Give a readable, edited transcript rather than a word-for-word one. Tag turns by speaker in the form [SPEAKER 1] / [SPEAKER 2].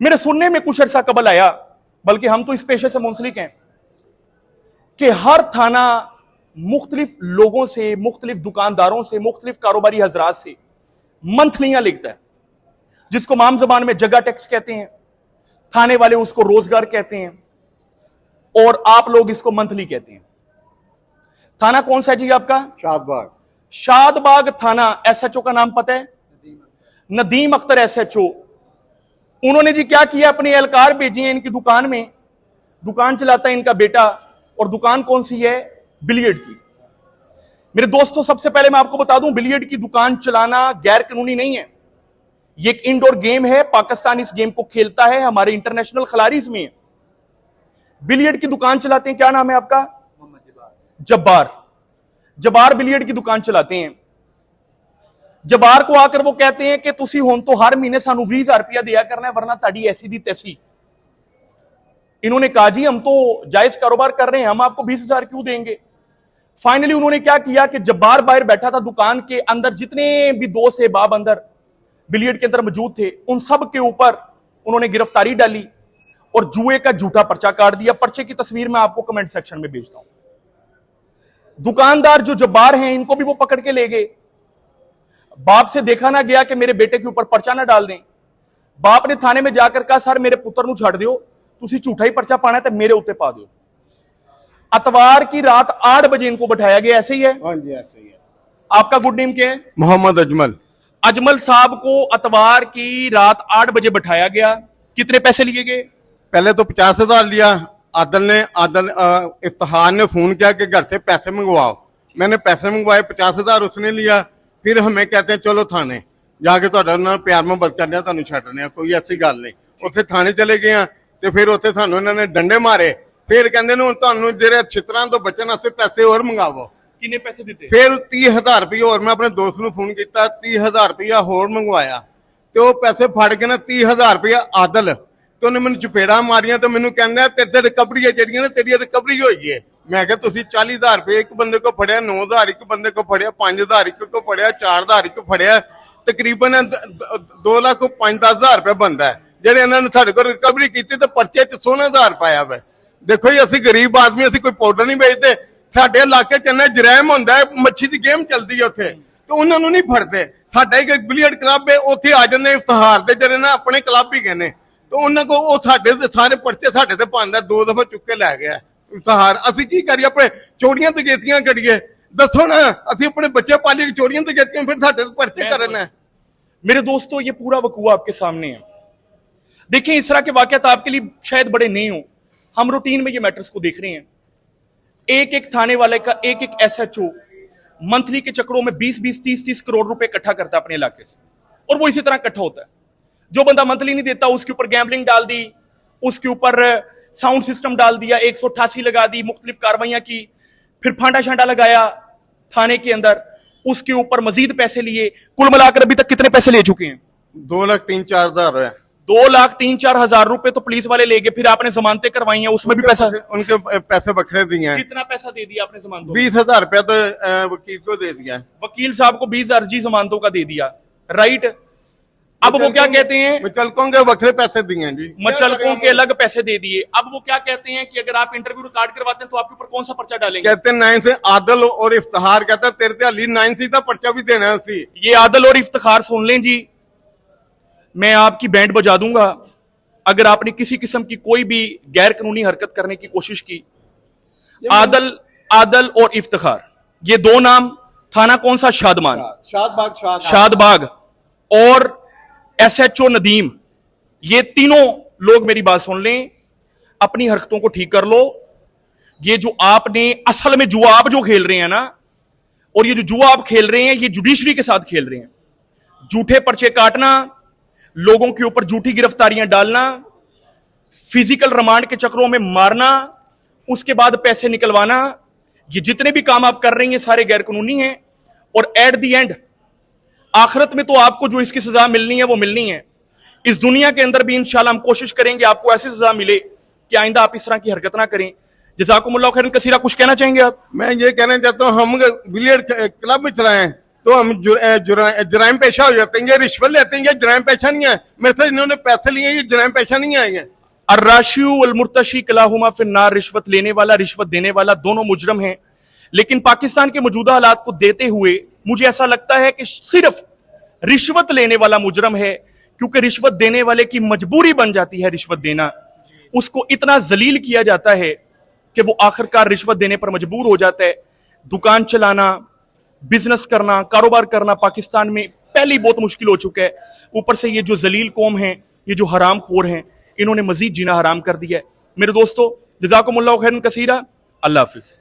[SPEAKER 1] मेरे सुनने में कुछ अर्सा कबल आया, बल्कि हम तो इस पेशे से मुंसलिक हैं, कि हर थाना मुख्तलिफ लोगों से, मुख्तलिफ दुकानदारों से, मुख्तलिफ कारोबारी हजरात से मंथलियां लिखता है, जिसको आम जबान में जगह टैक्स कहते हैं, थाने वाले उसको रोजगार कहते हैं, और आप लोग इसको मंथली कहते हैं। थाना कौन सा है जी आपका?
[SPEAKER 2] शादबाग।
[SPEAKER 1] शादबाग थाना। एसएचओ का नाम पता है? नदीम अख्तर एसएचओ। उन्होंने जी क्या किया, अपने एहलकार भेजी हैं इनकी दुकान में। दुकान चलाता है इनका बेटा, और दुकान कौन सी है? बिलियर्ड की। मेरे दोस्तों, सबसे पहले मैं आपको बता दूं, बिलियर्ड की दुकान चलाना गैर कानूनी नहीं है। ये एक इंडोर गेम है, पाकिस्तान इस गेम को खेलता है, हमारे इंटरनेशनल खिलाड़ी इसमें है। बिलियर्ड की दुकान चलाते हैं, क्या नाम है आपका? जब्बार। जब्बार बिलियर्ड की दुकान चलाते हैं। जब्बार को आकर वो कहते हैं कि तुसी हुण तो हर महीने सानू 20,000 रुपया दिया करना है, वरना ताड़ी ऐसी दी तैसी। इन्होंने कहा जी हम तो जायज कारोबार कर रहे हैं, हम आपको 20,000 क्यों देंगे। फाइनली उन्होंने क्या किया कि जब्बार बाहर बैठा था दुकान के अंदर, जितने भी दोस्त बाब अंदर बिलियर्ड के अंदर मौजूद थे, उन सब के ऊपर उन्होंने गिरफ्तारी डाली और जुए का झूठा पर्चा काट दिया। पर्चे की तस्वीर मैं आपको कमेंट सेक्शन में भेजता हूं। दुकानदार जो जब्बार हैं, इनको भी वो पकड़ के ले गए। बाप से देखा ना गया कि मेरे बेटे के ऊपर पर्चा ना डाल दें। बाप ने थाने में जाकर कहा, सर मेरे पुत्र नूं छड़ दियो, तुसी झूठा ही पर्चा पाना है तो मेरे उत्ते पा दियो। अतवार की रात 8 बजे इनको बैठाया गया। ऐसे ही है?
[SPEAKER 2] हाँ जी, ऐसे ही है।
[SPEAKER 1] आपका गुड नेम क्या है?
[SPEAKER 2] मोहम्मद अजमल।
[SPEAKER 1] अजमल साहब को अतवार की रात 8 बजे बैठाया गया। कितने पैसे लिए गए?
[SPEAKER 2] पहले तो 50,000 लिया। आदल इफ्तिखार ने फोन किया कि घर से पैसे मंगवाओ। मैंने पैसे मंगवाए, 50,000 उसने लिया। फिर हमें कहते हैं चलो थाने जाके ਤੁਹਾਡਾ ਨਾਲ ਪਿਆਰ ਮੁਹੱਬਤ ਕਰਨੇ ਆ, ਤੁਹਾਨੂੰ ਛੱਡਣੇ ਆ, ਕੋਈ ਐਸੀ ਗੱਲ ਨਹੀਂ। ਉੱਥੇ ਥਾਣੇ ਚਲੇ ਗਏ ਆ ਤੇ ਫਿਰ ਉੱਥੇ ਸਾਨੂੰ ਇਹਨਾਂ ਨੇ ਡੰਡੇ ਮਾਰੇ। ਫਿਰ ਕਹਿੰਦੇ ਨੇ ਹੁਣ ਤੁਹਾਨੂੰ ਜਿਹੜੇ ਛਿੱਤਰਾਂ ਤੋਂ ਬਚਣ ਵਾਸਤੇ ਪੈਸੇ ਹੋਰ ਮੰਗਾਵੋ।
[SPEAKER 1] कितने पैसे देते?
[SPEAKER 2] ਫਿਰ 30,000 ਰੁਪਏ ਹੋਰ ਮੈਂ ਆਪਣੇ ਦੋਸਤ ਨੂੰ ਫੋਨ ਕੀਤਾ, 30,000 ਰੁਪਇਆ ਹੋਰ ਮੰਗਵਾਇਆ ਤੇ ਉਹ ਪੈਸੇ ਫੜ ਕੇ ਨਾ 30,000 ਰੁਪਇਆ ਆਦਲ ਤੇ ਉਹਨੇ ਮੈਨੂੰ ਚਪੇੜਾ ਮਾਰੀਆਂ ਤੇ ਮੈਨੂੰ ਕਹਿੰਦਾ ਤੇਰੇ ਤੇ ਰਿਕਵਰੀ ਹੈ ਜਿਹੜੀਆਂ ਨੇ ਤੇਰੀ ਰਿਕਵਰੀ ਹੋਈ ਹੈ। ਮੈਂ ਕਿਹਾ ਤੁਸੀਂ 40,000 ਰੁਪਏ ਇੱਕ ਬੰਦੇ ਕੋ ਫੜਿਆ, 9,000 ਇੱਕ ਬੰਦੇ ਕੋ ਫੜਿਆ, 5,000 ਇੱਕ ਕੋ ਫੜਿਆ, 4,000 ਇੱਕ ਫੜਿਆ, ਤਕਰੀਬਨ 2 ਲੱਖ 5-10,000 ਰੁਪਏ ਬੰਦਾ ਜਿਹੜੇ ਇਹਨਾਂ ਨੇ ਸਾਡੇ ਕੋਲ ਰਿਕਵਰੀ ਕੀਤੀ ਤੇ ਪਰਚੇ 'ਚ 16,000 ਪਾਇਆ ਵਾ। ਦੇਖੋ ਜੀ ਅਸੀਂ ਗਰੀਬ ਆਦਮੀ, ਅਸੀਂ ਕੋਈ ਪਾਊਡਰ ਨਹੀਂ ਵੇਚਦੇ। ਸਾਡੇ ਇਲਾਕੇ 'ਚ ਇੰਨਾ ਜਰਾਇਮ ਹੁੰਦਾ ਹੈ, ਮੱਛੀ ਦੀ ਗੇਮ ਚੱਲਦੀ ਹੈ ਉੱਥੇ ਤੇ ਉਹਨਾਂ ਨੂੰ ਨਹੀਂ ਫੜਦੇ। ਸਾਡਾ ਇੱਕ ਬਿਲੀਅਰਡ ਕਲੱਬ ਹੈ, ਉੱਥੇ ਆ ਜਾਂਦੇ ਇਫਤਿਹਾਰ ਦੇ ਜਿਹੜੇ ਨਾ ਆਪਣੇ ਕਲੱਬ ਹੀ ਕਹਿੰਦੇ ਤੇ ਉਹਨਾਂ ਕੋ ਉਹ ਸਾਡੇ ਤੇ ਸਾਰੇ ਪਰਚੇ ਸਾਡੇ ਤੇ ਪਾਉਂਦਾ। 2 ਦਫਾ ਚੁੱਕ ਕੇ ਲੈ ਗਿਆ ਇਫਤਿਹਾਰ। ਅਸੀਂ ਕੀ ਕਰੀਏ? ਆਪਣੇ ਚੋਰੀਆਂ ਤੇ ਗੇਤੀਆਂ ਕਰੀਏ? ਦੱਸੋ ਨਾ, ਅਸੀਂ ਆਪਣੇ ਬੱਚੇ ਪਾਲੀ चोरियां तो कहते हैं, फिर साढ़े पर्चे करना है।
[SPEAKER 1] मेरे दोस्तों, ये पूरा वकूआ आपके सामने है। देखिए, इस तरह के वाकयात आपके लिए शायद बड़े नहीं हो, हम रूटीन में ये मैटर्स को देख रहे हैं। एक एक थाने वाले का एक एक एसएचओ मंथली के चक्रों में 20-20, 30-30 करोड़ रुपए इकट्ठा करता है अपने इलाके से, और वो इसी तरह इकट्ठा होता है। जो बंदा मंथली नहीं देता उसके ऊपर गैम्बलिंग डाल दी, उसके ऊपर साउंड सिस्टम डाल दिया, 188 लगा दी, मुख्तलिफ कार्रवाइयां की, फिर फांडा शांडा लगाया थाने के अंदर, उसके ऊपर मजीद पैसे लिए। कुल मिलाकर अभी तक कितने पैसे ले चुके हैं?
[SPEAKER 2] 2,03,04,000 है।
[SPEAKER 1] 2,03,04,000 रुपए तो पुलिस वाले ले गए। फिर आपने जमानतें करवाई हैं, उसमें भी पैसा,
[SPEAKER 2] उनके पैसे बखरे दिए हैं।
[SPEAKER 1] कितना पैसा दे दिया आपने जमानतों?
[SPEAKER 2] 20,000 रुपया तो वकील को दे दिया।
[SPEAKER 1] वकील साहब को 20,000 जी जमानतों का दे दिया, राइट। अब वो क्या कहते हैं?
[SPEAKER 2] मचलकों के बखरे पैसे दिए हैं जी,
[SPEAKER 1] मचलकों के अलग पैसे दे दिए। अब वो क्या कहते हैं कि अगर आप इंटरव्यू रिकॉर्ड करवाते हैं तो आपके ऊपर कौन सा पर्चा डालेंगे?
[SPEAKER 2] कहते हैं 9 से आदल और इफ्तिखार कहता है तेरे ते हली 9 से तो पर्चा भी देना है।
[SPEAKER 1] ये आदल और इफ्तिखार सुन लें जी, मैं आपकी बैंड बजा दूंगा अगर आपने किसी किस्म की कोई भी गैर कानूनी हरकत करने की कोशिश की। आदल और इफ्तिखार, ये 2 नाम। थाना कौन सा? शादमान, शादबाग। और एसएचओ नदीम, ये तीनों लोग मेरी बात सुन लें, अपनी हरकतों को ठीक कर लो। ये जो आपने असल में जुआ आप जो खेल रहे हैं ना, और ये जो जुआ आप खेल रहे हैं, ये जुडिशरी के साथ खेल रहे हैं। झूठे पर्चे काटना, लोगों के ऊपर झूठी गिरफ्तारियां डालना, फिजिकल रिमांड के चक्रों में मारना, उसके बाद पैसे निकलवाना, ये जितने भी काम आप कर रहे हैं सारे गैर कानूनी हैं। और एट द एंड आखिरत में तो आपको जो इसकी सजा मिलनी है वो मिलनी है। इस दुनिया के अंदर भी इंशाल्लाह हम कोशिश करेंगे आपको ऐसी सजा मिले कि आइंदा आप इस तरह की हरकत ना करें। जज़ाकुमुल्लाह खैरन कसीरा। कुछ कहना चाहेंगे आप?
[SPEAKER 2] मैं ये कहना चाहता हूँ, हम बिलियर्ड क्लब चलाएं तो हम जराइम पेशा हो जाते हैं। ये रिश्वत लेते हैं, ये जराइम पेशा नहीं है। मेरे से इन्होंने पैसे लिए, ये जराइम पेशा नहीं है।
[SPEAKER 1] अर्राशी वल मुर्तशी कलाहुमा फिन्नार, रिश्वत लेने वाला रिश्वत देने वाला दोनों मुजरम हैं। लेकिन पाकिस्तान के मौजूदा हालात को देते हुए मुझे ऐसा लगता है कि सिर्फ रिश्वत लेने वाला मुजरम है, क्योंकि रिश्वत देने वाले की मजबूरी बन जाती है रिश्वत देना। उसको इतना जलील किया जाता है कि वो आखिरकार रिश्वत देने पर मजबूर हो जाता है। दुकान चलाना, बिजनेस करना, कारोबार करना पाकिस्तान में पहले ही बहुत मुश्किल हो चुका है। ऊपर से ये जो जलील कौम है, ये जो हराम खोर हैं, इन्होंने मजीद जीना हराम कर दिया है। मेरे दोस्तों, जज़ाकुमुल्लाहु खैरन कसीरा। अल्लाह हाफिज।